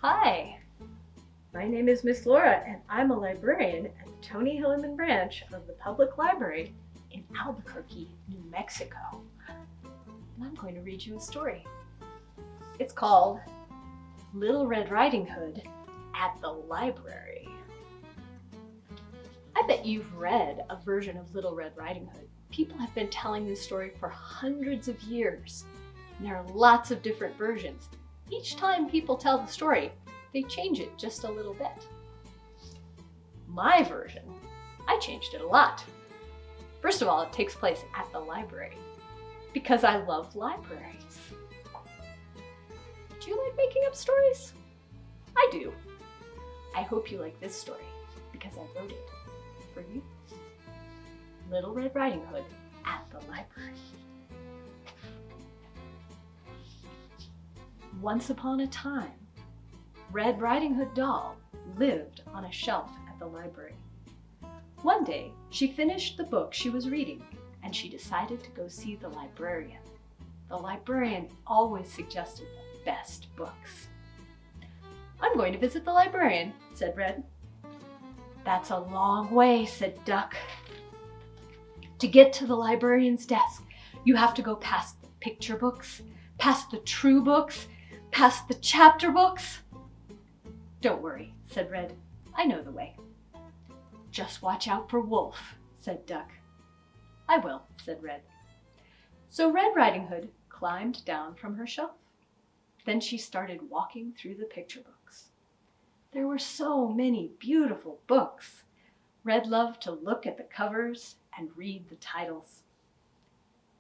Hi, my name is Miss Laura and I'm a librarian at the Tony Hillerman branch of the Public Library in Albuquerque, New Mexico. And I'm going to read you a story. It's called Little Red Riding Hood at the Library. I bet you've read a version of Little Red Riding Hood. People have been telling this story for hundreds of years. And there are lots of different versions. Each time people tell the story, they change it just a little bit. My version, I changed it a lot. First of all, it takes place at the library because I love libraries. Do you like making up stories? I do. I hope you like this story because I wrote it for you. Little Red Riding Hood at the library. Once upon a time, Red Riding Hood doll lived on a shelf at the library. One day, she finished the book she was reading and she decided to go see the librarian. The librarian always suggested the best books. "I'm going to visit the librarian," said Red. "That's a long way," said Duck. "To get to the librarian's desk, you have to go past the picture books, past the true books, past the chapter books." "Don't worry," said Red. "I know the way." "Just watch out for Wolf," said Duck. "I will," said Red. So Red Riding Hood climbed down from her shelf. Then she started walking through the picture books. There were so many beautiful books. Red loved to look at the covers and read the titles.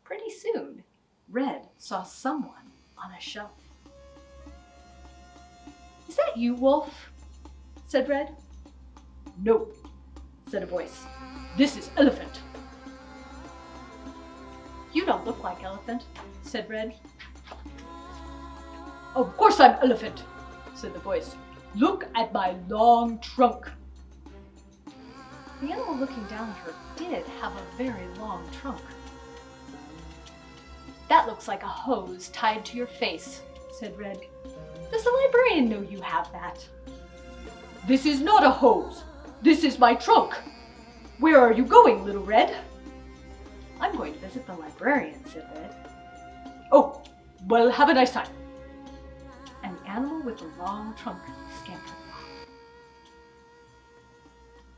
Pretty soon, Red saw someone on a shelf. "Is that you, Wolf?" said Red. "No," said a voice. "This is Elephant." "You don't look like Elephant," said Red. "Of course I'm Elephant," said the voice. "Look at my long trunk." The animal looking down at her did have a very long trunk. "That looks like a hose tied to your face," said Red. "Does the librarian know you have that?" "This is not a hose. This is my trunk. Where are you going, Little Red?" "I'm going to visit the librarian," said Red. "Oh, well, have a nice time." And the animal with the long trunk scampered off.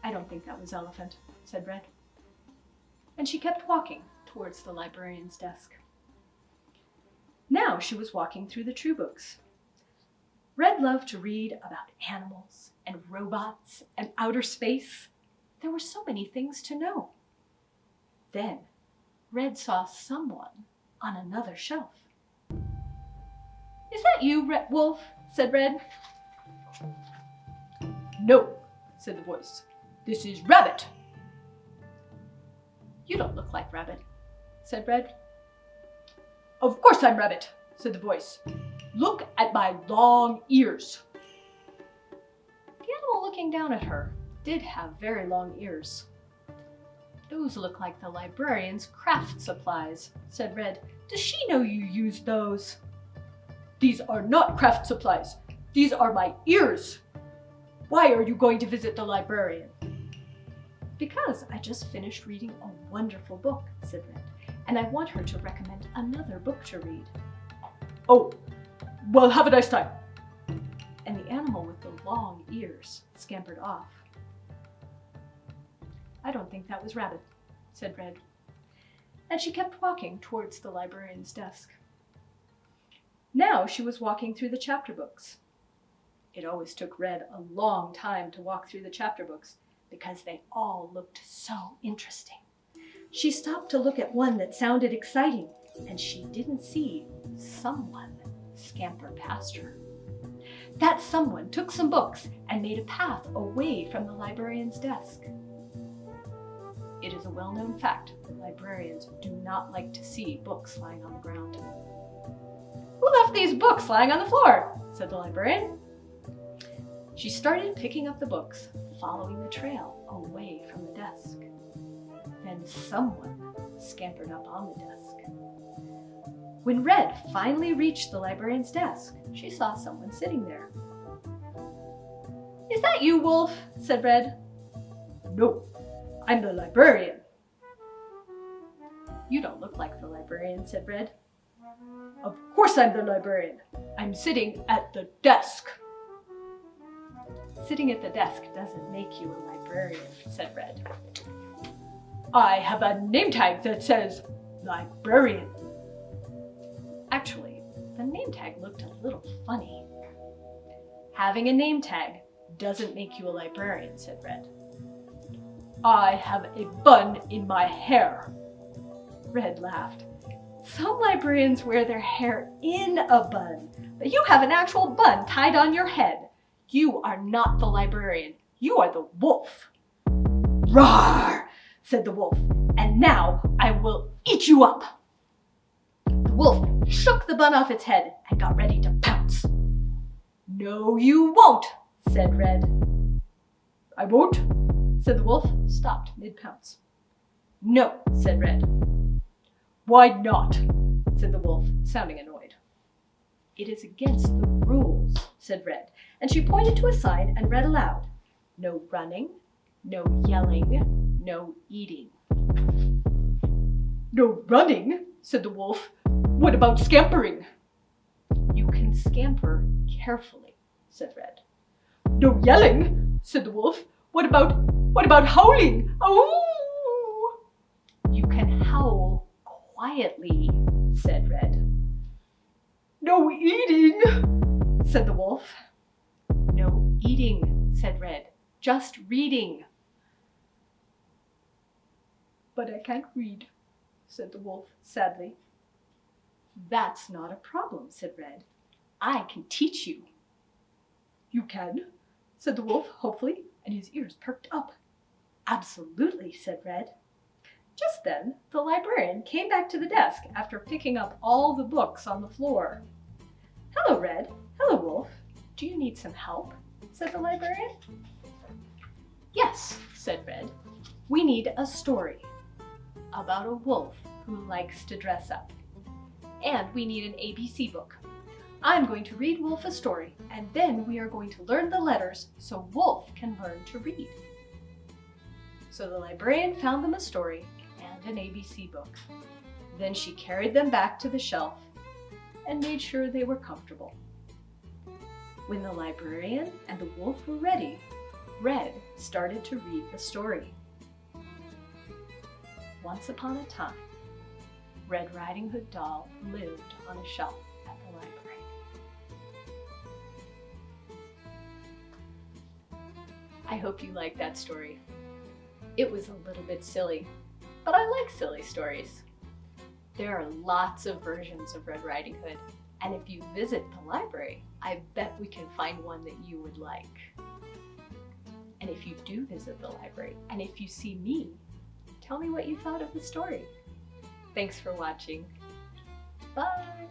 "I don't think that was Elephant," said Red. And she kept walking towards the librarian's desk. Now she was walking through the true books. Red loved to read about animals and robots and outer space. There were so many things to know. Then Red saw someone on another shelf. "Is that you, Wolf?" said Red. "No," said the voice. "This is Rabbit." "You don't look like Rabbit," said Red. "Of course I'm Rabbit," said the voice. "Look at my long ears." The animal looking down at her did have very long ears. "Those look like the librarian's craft supplies," said Red. "Does she know you used those?" "These are not craft supplies. These are my ears. Why are you going to visit the librarian?" "Because I just finished reading a wonderful book," said Red, "and I want her to recommend another book to read." "Oh, well, have a nice time." And the animal with the long ears scampered off. "I don't think that was Rabbit," said Red. And she kept walking towards the librarian's desk. Now she was walking through the chapter books. It always took Red a long time to walk through the chapter books because they all looked so interesting. She stopped to look at one that sounded exciting, and she didn't see someone scamper past her. That someone took some books and made a path away from the librarian's desk. It is a well-known fact that librarians do not like to see books lying on the ground. "Who left these books lying on the floor?" said the librarian. She started picking up the books, following the trail away from the desk. Then someone scampered up on the desk. When Red finally reached the librarian's desk, she saw someone sitting there. Is that you, Wolf? Said Red. No, I'm the librarian. You don't look like the librarian, said Red. Of course I'm the librarian. I'm sitting at the desk. Sitting at the desk doesn't make you a librarian, said Red. I have a name tag that says librarian. Actually, the name tag looked a little funny. Having a name tag doesn't make you a librarian, said Red. I have a bun in my hair. Red laughed. Some librarians wear their hair in a bun, but you have an actual bun tied on your head. You are not the librarian. You are the wolf. Roar, said the wolf, and now I will eat you up. The wolf shook the bun off its head and got ready to pounce. No, you won't, said Red. I won't, said the wolf, stopped mid-pounce. No, said Red. Why not? Said the wolf, sounding annoyed. It is against the rules, said Red, and she pointed to a sign and read aloud. No running, no yelling, no eating. No running, said the wolf. What about scampering? You can scamper carefully, said Red. No yelling, said the wolf. What about howling? Oh! You can howl quietly, said Red. No eating, said the wolf. No eating, said Red. Just reading. But I can't read, said the wolf sadly. That's not a problem, said Red. I can teach you. You can, said the wolf hopefully, and his ears perked up. Absolutely, said Red. Just then, the librarian came back to the desk after picking up all the books on the floor. Hello, Red. Hello, Wolf. Do you need some help? Said the librarian. Yes, said Red. We need a story about a wolf who likes to dress up. And we need an ABC book. I'm going to read Wolf a story, and then we are going to learn the letters so Wolf can learn to read. So the librarian found them a story and an ABC book. Then she carried them back to the shelf and made sure they were comfortable. When the librarian and the wolf were ready, Red started to read the story. Once upon a time, Red Ridinghood doll lived on a shelf at the library. I hope you liked that story. It was a little bit silly, but I like silly stories. There are lots of versions of Red Riding Hood, and if you visit the library, I bet we can find one that you would like. And if you do visit the library, and if you see me, tell me what you thought of the story. Thanks for watching. Bye!